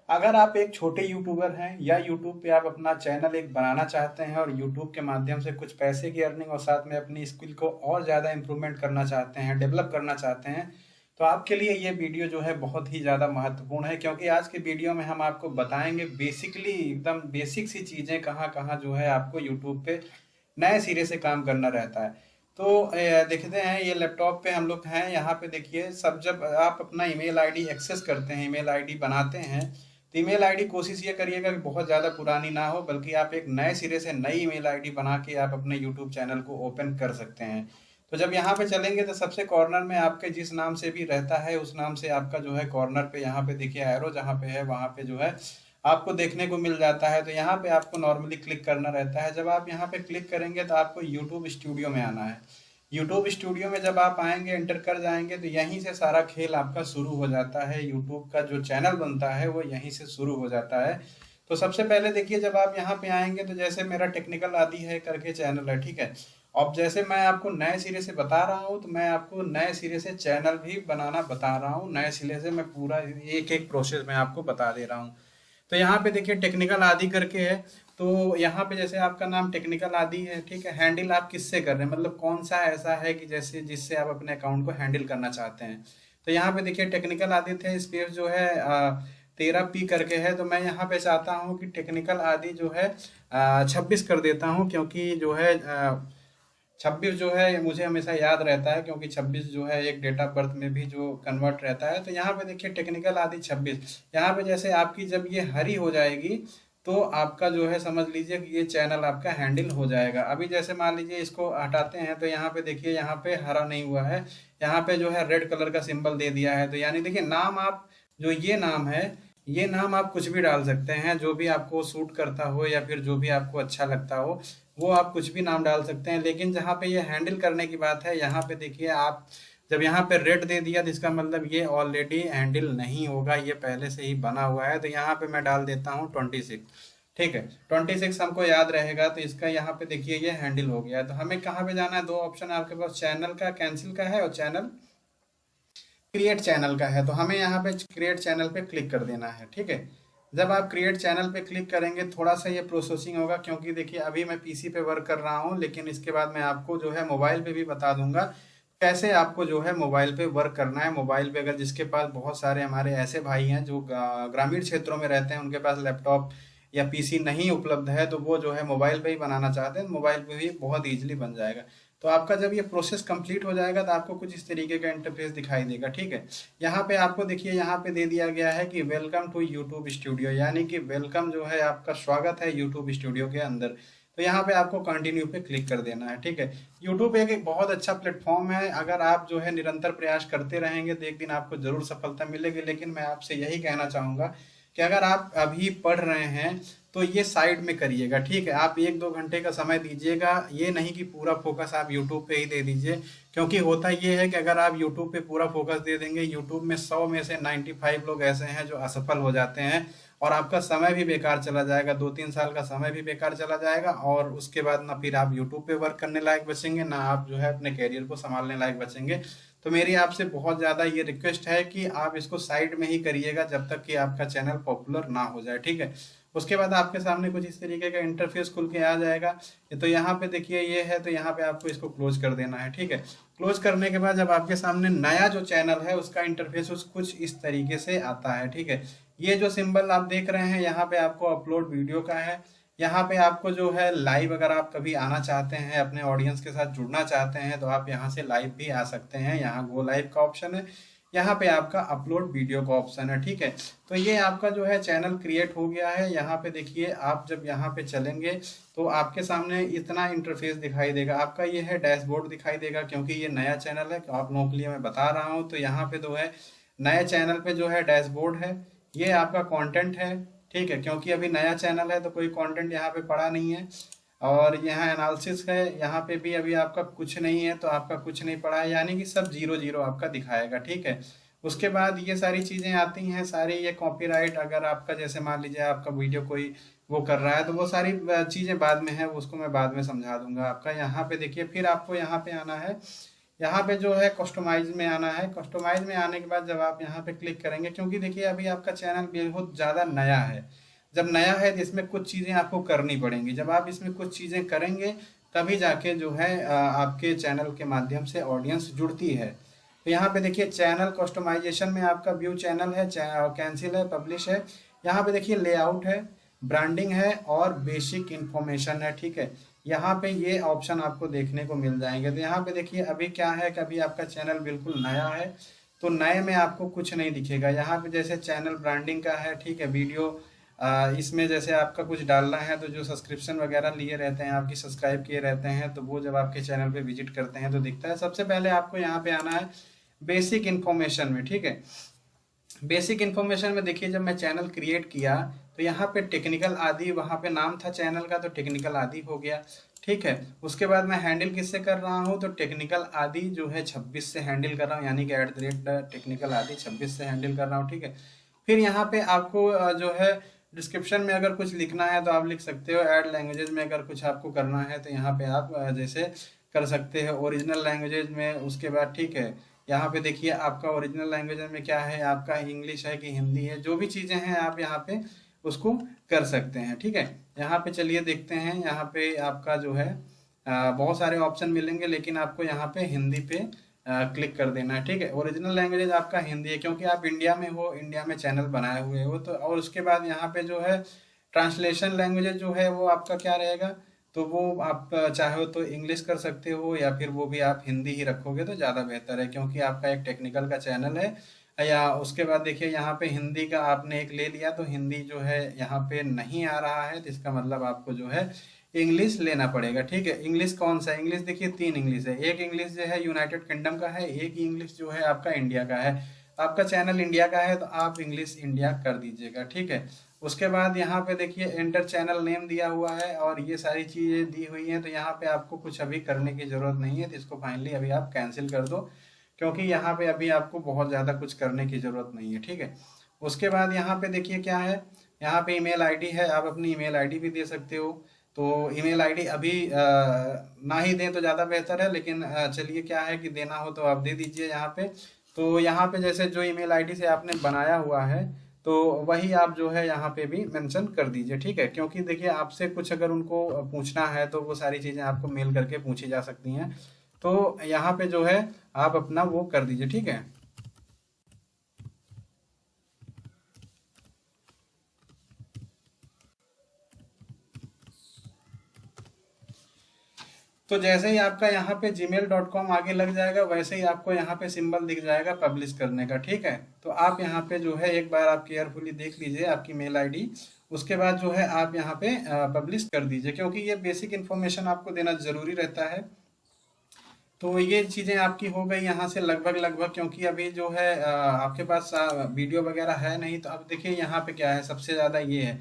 अगर आप एक छोटे यूट्यूबर हैं या यूट्यूब पे आप अपना चैनल एक बनाना चाहते हैं और यूट्यूब के माध्यम से कुछ पैसे की अर्निंग और साथ में अपनी स्किल को और ज़्यादा इम्प्रूवमेंट करना चाहते हैं, डेवलप करना चाहते हैं, तो आपके लिए ये वीडियो जो है बहुत ही ज़्यादा महत्वपूर्ण है, क्योंकि आज के वीडियो में हम आपको बताएंगे बेसिकली एकदम बेसिक सी चीज़ें कहाँ कहाँ जो है आपको यूट्यूब पे नए सिरे से काम करना रहता है। तो देखते हैं, ये लैपटॉप पे हम लोग हैं, यहाँ पे देखिए सब जब आप अपना ईमेल आईडी एक्सेस करते हैं, ईमेल आईडी बनाते हैं, तो ईमेल आईडी कोशिश ये करिएगा कि बहुत ज़्यादा पुरानी ना हो, बल्कि आप एक नए सिरे से नई ईमेल आईडी बना के आप अपने यूट्यूब चैनल को ओपन कर सकते हैं। तो जब यहाँ पे चलेंगे तो सबसे कॉर्नर में आपके जिस नाम से भी रहता है उस नाम से आपका जो है कॉर्नर पे यहाँ पे देखिए एरो जहाँ पे है वहाँ पे जो है आपको देखने को मिल जाता है। तो यहाँ पे आपको नॉर्मली क्लिक करना रहता है। जब आप यहाँ पे क्लिक करेंगे तो आपको यूट्यूब स्टूडियो में आना है। यूट्यूब स्टूडियो में जब आप आएंगे, एंटर कर जाएंगे, तो यहीं से सारा खेल आपका शुरू हो जाता है। यूट्यूब का जो चैनल बनता है वो यहीं से शुरू हो जाता है। तो सबसे पहले देखिए, जब आप यहाँ पे आएंगे तो जैसे मेरा टेक्निकल आदि है करके चैनल है, ठीक है। अब जैसे मैं आपको नए सिरे से बता रहा हूँ तो मैं आपको नए सिरे से चैनल भी बनाना बता रहा हूँ। नए सिरे से मैं पूरा एक एक प्रोसेस में आपको बता दे रहा हूँ। तो यहाँ पे देखिए टेक्निकल आदि करके है। तो यहाँ पे जैसे आपका नाम टेक्निकल आदि है, ठीक है। हैंडल आप किससे कर रहे हैं, मतलब कौन सा ऐसा है कि जैसे जिससे आप अपने अकाउंट को हैंडल करना चाहते हैं। तो यहाँ पे देखिए टेक्निकल आदि थे, स्पेस जो है 13P करके है। तो मैं यहाँ पे चाहता हूँ कि टेक्निकल आदि जो है 26 कर देता हूँ, क्योंकि जो है 26 जो है मुझे हमेशा याद रहता है, क्योंकि 26 जो है एक डेट ऑफ बर्थ में भी जो कन्वर्ट रहता है। तो यहाँ पे देखिए टेक्निकल आदि 26। यहाँ पे जैसे आपकी जब ये हरी हो जाएगी तो आपका जो है समझ लीजिए कि ये चैनल आपका हैंडल हो जाएगा। अभी जैसे मान लीजिए इसको हटाते हैं तो यहाँ पे देखिए यहाँ पे हरा नहीं हुआ है, यहाँ पे जो है रेड कलर का सिंबल दे दिया है। तो यानी देखिए नाम आप जो ये नाम है, ये नाम आप कुछ भी डाल सकते हैं, जो भी आपको सूट करता हो या फिर जो भी आपको अच्छा लगता हो वो आप कुछ भी नाम डाल सकते हैं। लेकिन जहाँ पे ये हैंडल करने की बात है, यहाँ पे देखिए आप जब यहाँ पे रेड दे दिया तो इसका मतलब ये ऑलरेडी हैंडल नहीं होगा, ये पहले से ही बना हुआ है। तो यहाँ पे मैं डाल देता हूँ 26, ठीक है। 26 हमको याद रहेगा। तो इसका यहाँ पे देखिए ये हैंडल हो गया है। तो हमें कहाँ पे जाना है, दो ऑप्शन है आपके पास, चैनल का कैंसिल का है और चैनल क्रिएट चैनल का है। तो हमें यहाँ पे क्रिएट चैनल पे क्लिक कर देना है, ठीक है। जब आप क्रिएट चैनल पे क्लिक करेंगे थोड़ा सा ये प्रोसेसिंग होगा, क्योंकि देखिए अभी मैं पीसी पे वर्क कर रहा हूँ, लेकिन इसके बाद मैं आपको जो है मोबाइल पे भी बता दूंगा कैसे आपको जो है मोबाइल पे वर्क करना है। मोबाइल पे अगर जिसके पास बहुत सारे हमारे ऐसे भाई हैं जो ग्रामीण क्षेत्रों में रहते हैं, उनके पास लैपटॉप या पीसी नहीं उपलब्ध है, तो वो जो है मोबाइल पे ही बनाना चाहते हैं, मोबाइल पे भी बहुत ईजिली बन जाएगा। तो आपका जब ये प्रोसेस कंप्लीट हो जाएगा तो आपको कुछ इस तरीके का इंटरफेस दिखाई देगा, ठीक है। यहाँ पे आपको देखिए यहाँ पे दे दिया गया है कि वेलकम टू यूट्यूब स्टूडियो, यानी कि वेलकम जो है आपका स्वागत है यूट्यूब स्टूडियो के अंदर। तो यहाँ पे आपको कंटिन्यू पे क्लिक कर देना है, ठीक है। यूट्यूब एक बहुत अच्छा प्लेटफॉर्म है। अगर आप जो है निरंतर प्रयास करते रहेंगे तो एक दिन आपको जरूर सफलता मिलेगी। लेकिन मैं आपसे यही कहना चाहूँगा कि अगर आप अभी पढ़ रहे हैं तो ये साइड में करिएगा, ठीक है। आप 1-2 घंटे का समय दीजिएगा, ये नहीं कि पूरा फोकस आप यूट्यूब पे ही दे दीजिए। क्योंकि होता ये है कि अगर आप यूट्यूब पे पूरा फोकस दे देंगे, यूट्यूब में 100 में से 95 लोग ऐसे हैं जो असफल हो जाते हैं, और आपका समय भी बेकार चला जाएगा, 2-3 साल का समय भी बेकार चला जाएगा। और उसके बाद ना फिर आप यूट्यूब पे वर्क करने लायक बचेंगे, ना आप जो है अपने कैरियर को संभालने लायक बचेंगे। तो मेरी आपसे बहुत ज़्यादा ये रिक्वेस्ट है कि आप इसको साइड में ही करिएगा जब तक कि आपका चैनल पॉपुलर ना हो जाए, ठीक है। उसके बाद आपके सामने कुछ इस तरीके का इंटरफेस खुल के आ जाएगा। तो यहाँ पे देखिए ये है, तो यहाँ पे आपको इसको क्लोज कर देना है, ठीक है। क्लोज करने के बाद जब आपके सामने नया जो चैनल है उसका इंटरफेस कुछ इस तरीके से आता है, ठीक है। ये जो सिंबल आप देख रहे हैं यहाँ पे आपको अपलोड वीडियो का है। यहाँ पे आपको जो है लाइव, अगर आप कभी आना चाहते हैं अपने ऑडियंस के साथ जुड़ना चाहते हैं तो आप यहाँ से लाइव भी आ सकते हैं। यहाँ गो लाइव का ऑप्शन है, यहाँ पे आपका अपलोड वीडियो का ऑप्शन है, ठीक है। तो ये आपका जो है चैनल क्रिएट हो गया है। यहाँ पे देखिए आप जब यहाँ पे चलेंगे तो आपके सामने इतना इंटरफेस दिखाई देगा। आपका ये है डैशबोर्ड दिखाई देगा, क्योंकि ये नया चैनल है, आप लोगों के लिए मैं बता रहा हूँ। तो यहाँ पे जो है नए चैनल पे जो है डैशबोर्ड है, ये आपका कंटेंट है, ठीक है। क्योंकि अभी नया चैनल है तो कोई कंटेंट यहाँ पे पड़ा नहीं है। और यहाँ एनालिसिस है, यहाँ पे भी अभी आपका कुछ नहीं है, तो आपका कुछ नहीं पड़ा है, यानी कि सब 0-0 आपका दिखाएगा, ठीक है। उसके बाद ये सारी चीज़ें आती हैं, सारी ये कॉपीराइट, अगर आपका जैसे मान लीजिए आपका वीडियो कोई वो कर रहा है तो वो सारी चीज़ें बाद में है, उसको मैं बाद में समझा दूंगा आपका। यहाँ पे देखिए फिर आपको यहाँ पे आना है, यहाँ पे जो है कस्टमाइज में आना है। कस्टमाइज में आने के बाद जब आप यहाँ पे क्लिक करेंगे, क्योंकि देखिए अभी आपका चैनल बहुत ज़्यादा नया है, जब नया है तो इसमें कुछ चीज़ें आपको करनी पड़ेंगी। जब आप इसमें कुछ चीज़ें करेंगे तभी जाके जो है आपके चैनल के माध्यम से ऑडियंस जुड़ती है। तो यहाँ पे देखिए चैनल कस्टमाइजेशन में आपका व्यू चैनल है, कैंसिल है, पब्लिश है। यहाँ पे देखिए लेआउट है, ब्रांडिंग है और बेसिक इन्फॉर्मेशन है, ठीक है। यहाँ पे ये ऑप्शन आपको देखने को मिल जाएंगे। तो यहाँ पे देखिए अभी क्या है कि अभी आपका चैनल बिल्कुल नया है, तो नए में आपको कुछ नहीं दिखेगा। यहाँ पे जैसे चैनल ब्रांडिंग का है, ठीक है, वीडियो इसमें जैसे आपका कुछ डालना है तो जो सब्सक्रिप्शन वगैरह लिए रहते हैं, आपकी सब्सक्राइब किए रहते हैं, तो वो जब आपके चैनल पे विजिट करते हैं तो दिखता है। सबसे पहले आपको यहाँ पे आना है बेसिक इन्फॉर्मेशन में, ठीक है। बेसिक इन्फॉर्मेशन में देखिए जब मैं चैनल क्रिएट किया तो यहाँ पे टेक्निकल आदि, वहाँ पे नाम था चैनल का तो टेक्निकल आदि हो गया, ठीक है। उसके बाद मैं हैंडल किससे कर रहा हूँ, तो टेक्निकल आदि जो है 26 से हैंडल कर रहा हूँ, यानी कि @टेक्निकल आदि 26 से हैंडल कर रहा हूँ, ठीक है। फिर यहाँ पे आपको जो है डिस्क्रिप्शन में अगर कुछ लिखना है तो आप लिख सकते हो। ऐड लैंग्वेजेज में अगर कुछ आपको करना है तो यहाँ पे आप जैसे कर सकते हैं ओरिजिनल लैंग्वेजेज में। उसके बाद ठीक है, यहाँ पे देखिए आपका ओरिजिनल लैंग्वेज में क्या है, आपका इंग्लिश है कि हिंदी है, जो भी चीज़ें हैं आप यहाँ पे उसको कर सकते हैं, ठीक है। यहाँ पे चलिए देखते हैं, यहाँ पे आपका जो है बहुत सारे ऑप्शन मिलेंगे, लेकिन आपको यहाँ पे हिंदी पे क्लिक कर देना है, ठीक है। ओरिजिनल लैंग्वेज आपका हिंदी है क्योंकि आप इंडिया में हो, इंडिया में चैनल बनाए हुए हो तो। और उसके बाद यहाँ पे जो है ट्रांसलेशन लैंग्वेज जो है वो आपका क्या रहेगा, तो वो आप चाहो तो इंग्लिश कर सकते हो या फिर वो भी आप हिंदी ही रखोगे तो ज़्यादा बेहतर है, क्योंकि आपका एक टेक्निकल का चैनल है। या उसके बाद देखिए यहाँ पे हिंदी का आपने एक ले लिया तो हिंदी जो है यहाँ पे नहीं आ रहा है, तो इसका मतलब आपको जो है इंग्लिश लेना पड़ेगा, ठीक है। इंग्लिश कौन सा इंग्लिश, देखिए 3 इंग्लिश है। एक इंग्लिश जो है यूनाइटेड किंगडम का है, एक इंग्लिश जो है आपका इंडिया का है। आपका चैनल इंडिया का है तो आप इंग्लिश इंडिया कर दीजिएगा, ठीक है। उसके बाद यहाँ पे देखिए एंटर चैनल नेम दिया हुआ है और ये सारी चीज़ें दी हुई हैं, तो यहाँ पे आपको कुछ अभी करने की ज़रूरत नहीं है, तो इसको फाइनली अभी आप कैंसिल कर दो, क्योंकि यहाँ पे अभी आपको बहुत ज़्यादा कुछ करने की ज़रूरत नहीं है, ठीक है। उसके बाद यहाँ पे देखिए क्या है, यहाँ पे ईमेल आईडी है, आप अपनी ईमेल आईडी भी दे सकते हो। तो ईमेल आईडी अभी ना ही दें तो ज़्यादा बेहतर है, लेकिन चलिए क्या है कि देना हो तो आप दे दीजिए यहाँ पे। तो यहाँ पे जैसे जो ईमेल आईडी से आपने बनाया हुआ है तो वही आप जो है यहाँ पे भी मेंशन कर दीजिए, ठीक है। क्योंकि देखिए आपसे कुछ अगर उनको पूछना है तो वो सारी चीज़ें आपको मेल करके पूछी जा सकती हैं, तो यहाँ पे जो है आप अपना वो कर दीजिए, ठीक है। तो जैसे ही आपका यहाँ पे gmail.com आगे लग जाएगा वैसे ही आपको यहाँ पे सिंबल दिख जाएगा पब्लिश करने का, ठीक है। तो आप यहाँ पे जो है एक बार आप केयरफुली देख लीजिए आपकी मेल आईडी, उसके बाद जो है आप यहाँ पे पब्लिश कर दीजिए, क्योंकि ये बेसिक इन्फॉर्मेशन आपको देना जरूरी रहता है। तो ये चीज़ें आपकी हो गई यहाँ से लगभग लगभग, क्योंकि अभी जो है आपके पास वीडियो वगैरह है नहीं। तो अब देखिए यहाँ पे क्या है, सबसे ज़्यादा ये है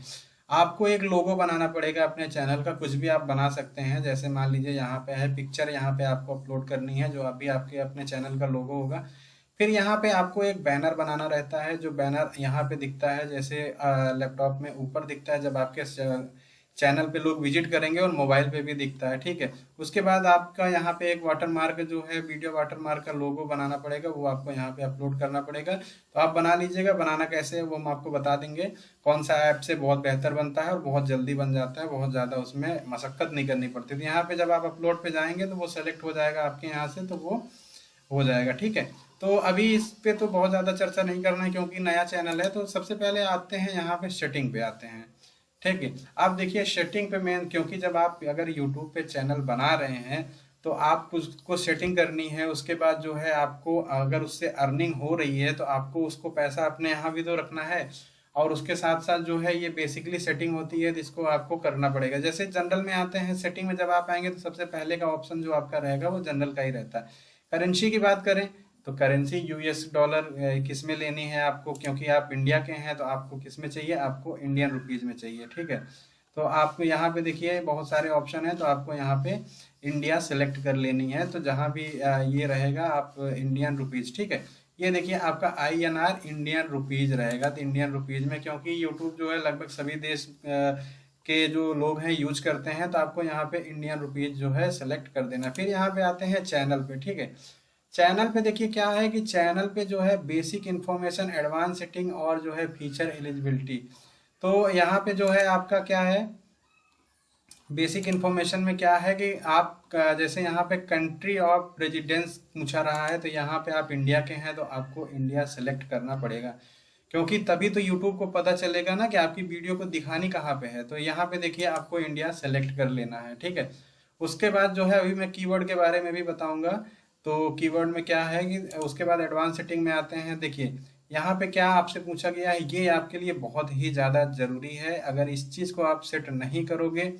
आपको एक लोगो बनाना पड़ेगा अपने चैनल का। कुछ भी आप बना सकते हैं, जैसे मान लीजिए यहाँ पे है पिक्चर, यहाँ पे आपको अपलोड करनी है जो अभी आपके अपने चैनल का लोगो होगा। फिर यहाँ पे आपको एक बैनर बनाना रहता है, जो बैनर यहाँ पे दिखता है जैसे लैपटॉप में ऊपर दिखता है जब आपके चैनल पे लोग विजिट करेंगे, और मोबाइल पे भी दिखता है, ठीक है। उसके बाद आपका यहाँ पे एक वाटर मार्क जो है वीडियो वाटर मार्क का लोगो बनाना पड़ेगा, वो आपको यहाँ पे अपलोड करना पड़ेगा। तो आप बना लीजिएगा, बनाना कैसे है वो हम आपको बता देंगे, कौन सा ऐप से बहुत बेहतर बनता है और बहुत जल्दी बन जाता है, बहुत ज़्यादा उसमें मशक्कत नहीं करनी पड़ती। तो यहाँ पे जब आप अपलोड पे जाएंगे तो वो सेलेक्ट हो जाएगा आपके यहाँ से, तो वो हो जाएगा, ठीक है। तो अभी इस पे तो बहुत ज़्यादा चर्चा नहीं करना है क्योंकि नया चैनल है। तो सबसे पहले आते हैं यहाँ पे सेटिंग पे आते हैं, ठीक है। आप देखिए सेटिंग पे मेन, क्योंकि जब आप अगर यूट्यूब पे चैनल बना रहे हैं तो आपको उसको सेटिंग करनी है। उसके बाद जो है आपको अगर उससे अर्निंग हो रही है तो आपको उसको पैसा अपने यहाँ भी तो रखना है, और उसके साथ साथ जो है ये बेसिकली सेटिंग होती है जिसको आपको करना पड़ेगा। जैसे जनरल में आते हैं, सेटिंग में जब आप आएंगे तो सबसे पहले का ऑप्शन जो आपका रहेगा वो जनरल का ही रहता है। करेंसी की बात करें तो करेंसी यूएस डॉलर किस में लेनी है आपको, क्योंकि आप इंडिया के हैं तो आपको किस में चाहिए, आपको इंडियन रुपीज़ में चाहिए, ठीक है। तो आपको यहाँ पे देखिए बहुत सारे ऑप्शन है, तो आपको यहाँ पे इंडिया सेलेक्ट कर लेनी है। तो जहाँ भी ये रहेगा आप इंडियन रुपीज़, ठीक है। ये देखिए आपका INR इंडियन रुपीज़ रहेगा, तो इंडियन रुपीज़ में, क्योंकि यूट्यूब जो है लगभग सभी देश के जो लोग हैं यूज करते हैं, तो आपको यहाँ पे इंडियन रुपीज़ जो है सेलेक्ट कर देना। फिर यहाँ पे आते हैं चैनल पे, ठीक है। चैनल पे देखिए क्या है कि चैनल पे जो है बेसिक इन्फॉर्मेशन, एडवांस सेटिंग और जो है फीचर एलिजिबिलिटी। तो यहाँ पे जो है आपका क्या है, बेसिक इन्फॉर्मेशन में क्या है कि आप जैसे यहाँ पे कंट्री ऑफ रेजिडेंस पूछा रहा है, तो यहाँ पे आप इंडिया के हैं तो आपको इंडिया सेलेक्ट करना पड़ेगा, क्योंकि तभी तो यूट्यूब को पता चलेगा ना कि आपकी वीडियो को दिखानी कहाँ पे है। तो यहाँ पे देखिए आपको इंडिया सेलेक्ट कर लेना है, ठीक है। उसके बाद जो है अभी मैं कीवर्ड के बारे में भी बताऊंगा। तो कीवर्ड में क्या है कि उसके बाद एडवांस सेटिंग में आते हैं। देखिए यहाँ पे क्या आपसे पूछा गया है, ये आपके लिए बहुत ही ज़्यादा ज़रूरी है। अगर इस चीज़ को आप सेट नहीं करोगे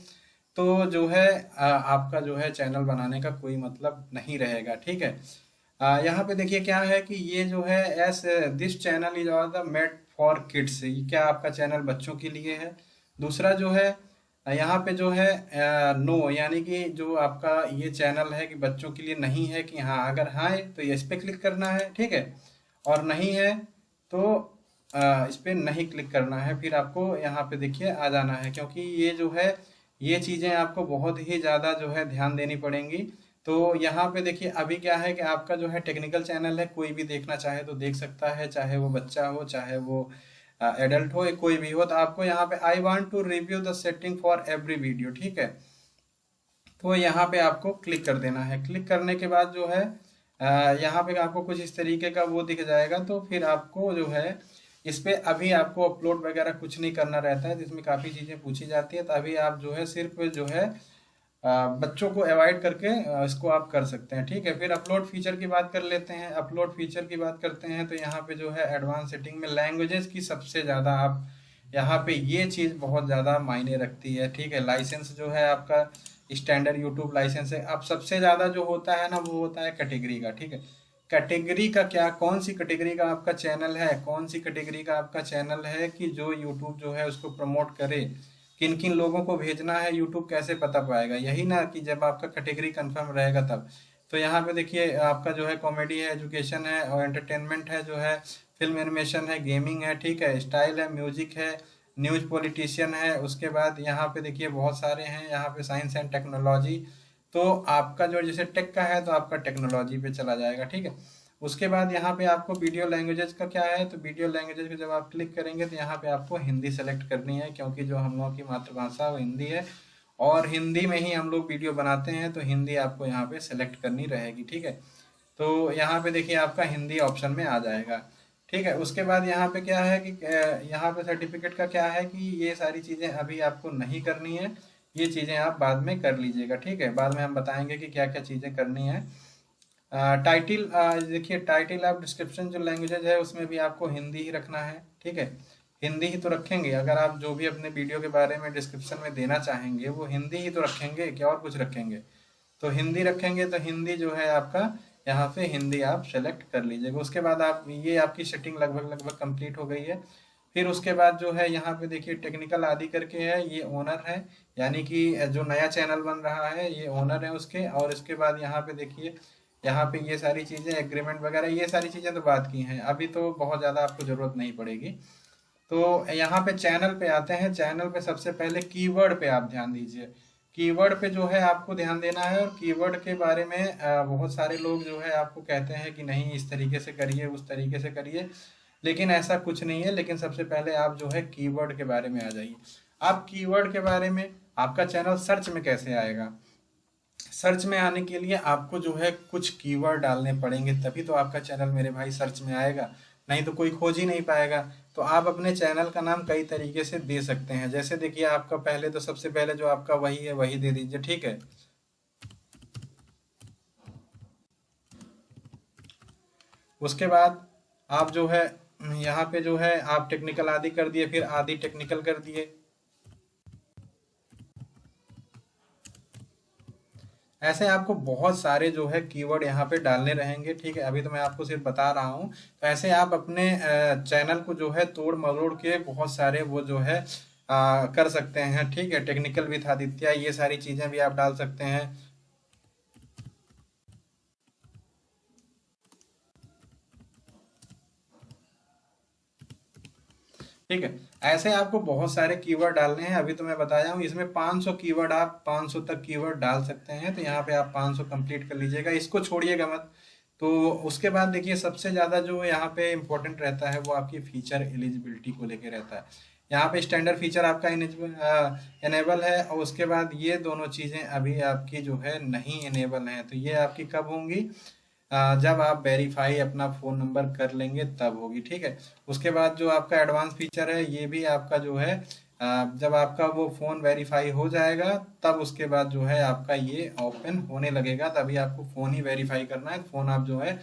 तो जो है आपका जो है चैनल बनाने का कोई मतलब नहीं रहेगा, ठीक है। यहाँ पे देखिए क्या है कि ये जो है S this channel is all the made for kids, ये क्या आपका चैनल बच्चों के लिए है। दूसरा जो है यहाँ पे जो है नो, यानी कि जो आपका ये चैनल है कि बच्चों के लिए नहीं है, कि हाँ अगर हाँ है तो इस पे क्लिक करना है, ठीक है, और नहीं है तो इस पे नहीं क्लिक करना है। फिर आपको यहाँ पे देखिए आ जाना है, क्योंकि ये जो है ये चीज़ें आपको बहुत ही ज़्यादा जो है ध्यान देनी पड़ेंगी। तो यहाँ पे देखिए अभी क्या है कि आपका जो है टेक्निकल चैनल है, कोई भी देखना चाहे तो देख सकता है, चाहे वो बच्चा हो चाहे वो एडल्ट हो, कोई भी हो। तो आपको यहाँ पे I want to review the setting for every video, ठीक है, तो यहाँ पे आपको क्लिक कर देना है। क्लिक करने के बाद जो है यहाँ पे आपको कुछ इस तरीके का वो दिख जाएगा। तो फिर आपको जो है इस पे अभी आपको अपलोड वगैरह कुछ नहीं करना रहता है, जिसमें काफ़ी चीज़ें पूछी जाती है। तो अभी आप जो है सिर्फ जो है बच्चों को अवॉइड करके इसको आप कर सकते हैं, ठीक है। फिर अपलोड फीचर की बात कर लेते हैं। अपलोड फीचर की बात करते हैं तो यहाँ पे जो है एडवांस सेटिंग में लैंग्वेजेस की सबसे ज़्यादा आप यहाँ पे ये चीज़ बहुत ज़्यादा मायने रखती है, ठीक है। लाइसेंस जो है आपका स्टैंडर्ड यूट्यूब लाइसेंस है। अब सबसे ज़्यादा जो होता है ना वो होता है कैटेगरी का, ठीक है। कैटेगरी का क्या, कौन सी कैटेगरी का आपका चैनल है, कौन सी कैटेगरी का आपका चैनल है कि जो यूट्यूब जो है उसको प्रमोट करे, किन किन लोगों को भेजना है, यूट्यूब कैसे पता पाएगा, यही ना कि जब आपका कैटेगरी कंफर्म रहेगा तब। तो यहाँ पे देखिए आपका जो है कॉमेडी है, एजुकेशन है और एंटरटेनमेंट है, जो है फिल्म एनिमेशन है, गेमिंग है, ठीक है, स्टाइल है, म्यूजिक है, न्यूज पॉलिटिशियन है। उसके बाद यहाँ पे देखिए बहुत सारे हैं, यहाँ पे साइंस एंड टेक्नोलॉजी। तो आपका जो जैसे टेक का है तो आपका टेक्नोलॉजी पे चला जाएगा, ठीक है। उसके बाद यहाँ पे आपको वीडियो लैंग्वेजेस का क्या है, तो वीडियो लैंग्वेजेस को जब आप क्लिक करेंगे तो यहाँ पे आपको हिंदी सेलेक्ट करनी है, क्योंकि जो हम लोगों की मातृभाषा वो हिंदी है और हिंदी में ही हम लोग वीडियो बनाते हैं। तो हिंदी आपको यहाँ पे सेलेक्ट करनी रहेगी, ठीक है। तो यहाँ पे देखिए आपका हिंदी ऑप्शन में आ जाएगा, ठीक है। उसके बाद यहाँ पे क्या है कि यहाँ पे सर्टिफिकेट का क्या है कि ये सारी चीज़ें अभी आपको नहीं करनी है, ये चीज़ें आप बाद में कर लीजिएगा, ठीक है। बाद में हम बताएंगे कि क्या क्या चीज़ें करनी है। टाइटिल देखिए टाइटिल ऑफ डिस्क्रिप्शन जो लैंग्वेजेज है उसमें भी आपको हिंदी ही रखना है, ठीक है। हिंदी ही तो रखेंगे, अगर आप जो भी अपने वीडियो के बारे में डिस्क्रिप्शन में देना चाहेंगे वो हिंदी ही तो रखेंगे, क्या और कुछ रखेंगे। तो हिंदी रखेंगे तो हिंदी जो है आपका यहाँ पे हिंदी आप सेलेक्ट कर लीजिएगा। उसके बाद आप ये आपकी सेटिंग लगभग लगभग कंप्लीट हो गई है। फिर उसके बाद जो है यहाँ पे देखिए टेक्निकल आदि करके है, ये ओनर है, यानी कि जो नया चैनल बन रहा है ये ओनर है उसके। और इसके बाद यहाँ पे देखिए यहाँ पे ये सारी चीज़ें एग्रीमेंट वगैरह ये सारी चीज़ें तो बात की हैं, अभी तो बहुत ज़्यादा आपको ज़रूरत नहीं पड़ेगी। तो यहाँ पे चैनल पे आते हैं। चैनल पे सबसे पहले कीवर्ड पे आप ध्यान दीजिए। कीवर्ड पे जो है आपको ध्यान देना है। और कीवर्ड के बारे में बहुत सारे लोग जो है आपको कहते हैं कि नहीं इस तरीके से करिए उस तरीके से करिए, लेकिन ऐसा कुछ नहीं है। लेकिन सबसे पहले आप जो है कीवर्ड के बारे में आ जाइए। आप कीवर्ड के बारे में, आपका चैनल सर्च में कैसे आएगा, सर्च में आने के लिए आपको जो है कुछ कीवर्ड डालने पड़ेंगे, तभी तो आपका चैनल मेरे भाई सर्च में आएगा, नहीं तो कोई खोज ही नहीं पाएगा। तो आप अपने चैनल का नाम कई तरीके से दे सकते हैं। जैसे देखिए आपका पहले तो सबसे पहले जो आपका वही है वही दे दीजिए, ठीक है। उसके बाद आप जो है यहाँ पे जो है आप टेक्निकल आदि कर दिए, फिर आदि टेक्निकल कर दिए। ऐसे आपको बहुत सारे जो है कीवर्ड यहाँ पे डालने रहेंगे, ठीक है। अभी तो मैं आपको सिर्फ बता रहा हूँ। तो ऐसे आप अपने चैनल को जो है तोड़ मरोड़ के बहुत सारे वो जो है कर सकते हैं, ठीक है। टेक्निकल विथ आदित्य ये सारी चीज़ें भी आप डाल सकते हैं, ठीक है। ऐसे आपको बहुत सारे कीवर्ड डालने हैं। अभी तो मैं बताया हूँ इसमें 500 कीवर्ड, आप 500 तक कीवर्ड डाल सकते हैं। तो यहाँ पे आप 500 कंप्लीट कर लीजिएगा, इसको छोड़िएगा मत। तो उसके बाद देखिए सबसे ज़्यादा जो यहाँ पे इम्पोर्टेंट रहता है वो आपकी फीचर एलिजिबिलिटी को लेके रहता है। यहाँ पे स्टैंडर्ड फीचर आपका इनेबल है और उसके बाद ये दोनों चीज़ें अभी आपकी जो है नहीं इनेबल हैं। तो ये आपकी कब होंगी? जब आप वेरीफाई अपना फ़ोन नंबर कर लेंगे तब होगी, ठीक है। उसके बाद जो आपका एडवांस फीचर है ये भी आपका जो है जब आपका वो फ़ोन वेरीफाई हो जाएगा तब उसके बाद जो है आपका ये ओपन होने लगेगा, तभी आपको फ़ोन ही वेरीफाई करना है। फ़ोन आप जो है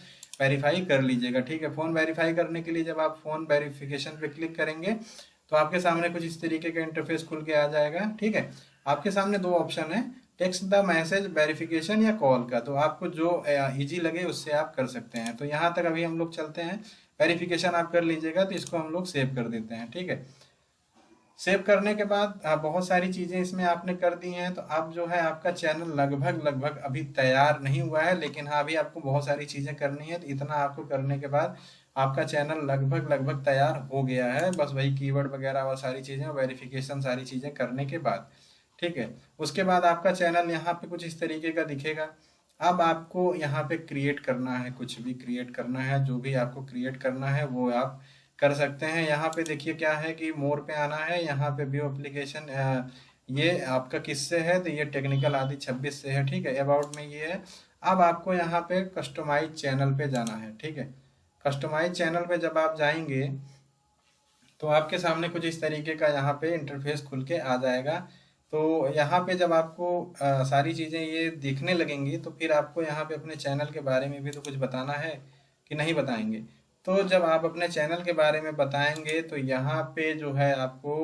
वेरीफाई कर लीजिएगा, ठीक है। फ़ोन वेरीफाई करने के लिए जब आप फ़ोन वेरिफिकेशन पे क्लिक करेंगे तो आपके सामने कुछ इस तरीके का इंटरफेस खुल के आ जाएगा, ठीक है। आपके सामने दो ऑप्शन है, टेक्स्ट द मैसेज वेरिफिकेशन या कॉल का। तो आपको जो इजी लगे उससे आप कर सकते हैं। तो यहाँ तक अभी हम लोग चलते हैं, वेरिफिकेशन आप कर लीजिएगा। तो इसको हम लोग सेव कर देते हैं, ठीक है। सेव करने के बाद बहुत सारी चीज़ें इसमें आपने कर दी हैं। तो अब जो है आपका चैनल लगभग लगभग अभी तैयार नहीं हुआ है, लेकिन हाँ अभी आपको बहुत सारी चीज़ें करनी है। तो इतना आपको करने के बाद आपका चैनल लगभग लगभग तैयार हो गया है। बस वही कीवर्ड वगैरह और सारी चीज़ें, वेरिफिकेशन सारी चीज़ें करने के बाद, ठीक है। उसके बाद आपका चैनल यहाँ पे कुछ इस तरीके का दिखेगा। अब आपको यहाँ पे क्रिएट करना है, कुछ भी क्रिएट करना है, जो भी आपको क्रिएट करना है वो आप कर सकते हैं। यहाँ पे देखिए क्या है कि मोर पे आना है, यहाँ पे व्यू एप्लीकेशन, ये आपका किससे है? तो ये टेक्निकल आदि 26 से है, ठीक है। अबाउट में ये है। अब आपको यहाँ पे कस्टमाइज चैनल पे जाना है, ठीक है। कस्टमाइज चैनल पे जब आप जाएंगे तो आपके सामने कुछ इस तरीके का यहाँ पे इंटरफेस खुल के आ जाएगा। तो यहाँ पे जब आपको सारी चीज़ें ये दिखने लगेंगी तो फिर आपको यहाँ पे अपने चैनल के बारे में भी तो कुछ बताना है कि नहीं बताएंगे। तो जब आप अपने चैनल के बारे में बताएंगे तो यहाँ पे जो है आपको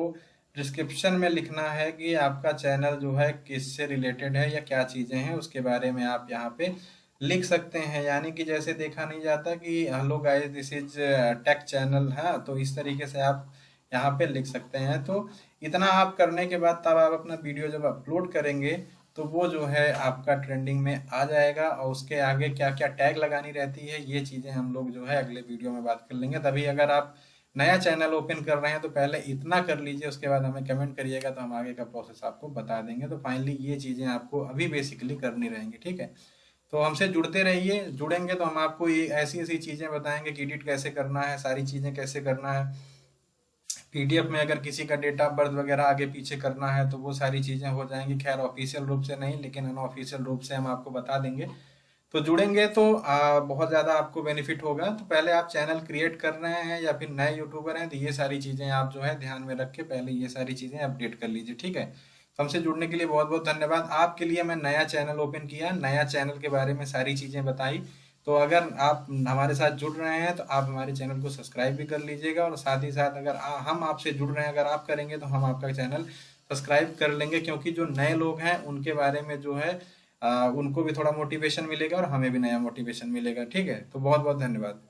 डिस्क्रिप्शन में लिखना है कि आपका चैनल जो है किससे रिलेटेड है या क्या चीज़ें हैं उसके बारे में आप यहाँ पे लिख सकते हैं। यानी कि जैसे देखा नहीं जाता कि hello guys this is take channel है, तो इस तरीके से आप यहाँ पे लिख सकते हैं। तो इतना आप करने के बाद तब आप अपना वीडियो जब अपलोड करेंगे तो वो जो है आपका ट्रेंडिंग में आ जाएगा। और उसके आगे क्या क्या टैग लगानी रहती है ये चीज़ें हम लोग जो है अगले वीडियो में बात कर लेंगे। तभी अगर आप नया चैनल ओपन कर रहे हैं तो पहले इतना कर लीजिए, उसके बाद हमें कमेंट करिएगा तो हम आगे का प्रोसेस आपको बता देंगे। तो फाइनली ये चीज़ें आपको अभी बेसिकली करनी रहेंगी, ठीक है। तो हमसे जुड़ते रहिए, जुड़ेंगे तो हम आपको ये ऐसी ऐसी चीज़ें बताएंगे कि एडिट कैसे करना है, सारी चीज़ें कैसे करना है। पीडीएफ में अगर किसी का डेट ऑफ बर्थ वगैरह आगे पीछे करना है तो वो सारी चीज़ें हो जाएंगी। खैर ऑफिशियल रूप से नहीं, लेकिन अनऑफिशियल रूप से हम आपको बता देंगे। तो जुड़ेंगे तो बहुत ज़्यादा आपको बेनिफिट होगा। तो पहले आप चैनल क्रिएट कर रहे हैं या फिर नए यूट्यूबर हैं तो ये सारी चीज़ें आप जो है ध्यान में रख के पहले ये सारी चीज़ें अपडेट कर लीजिए, ठीक है। तो हमसे जुड़ने के लिए बहुत बहुत धन्यवाद। आपके लिए मैं नया चैनल ओपन किया, नया चैनल के बारे में सारी चीज़ें बताई। तो अगर आप हमारे साथ जुड़ रहे हैं तो आप हमारे चैनल को सब्सक्राइब भी कर लीजिएगा। और साथ ही साथ अगर हम आपसे जुड़ रहे हैं, अगर आप करेंगे तो हम आपका चैनल सब्सक्राइब कर लेंगे, क्योंकि जो नए लोग हैं उनके बारे में जो है उनको भी थोड़ा मोटिवेशन मिलेगा और हमें भी नया मोटिवेशन मिलेगा, ठीक है। तो बहुत बहुत धन्यवाद।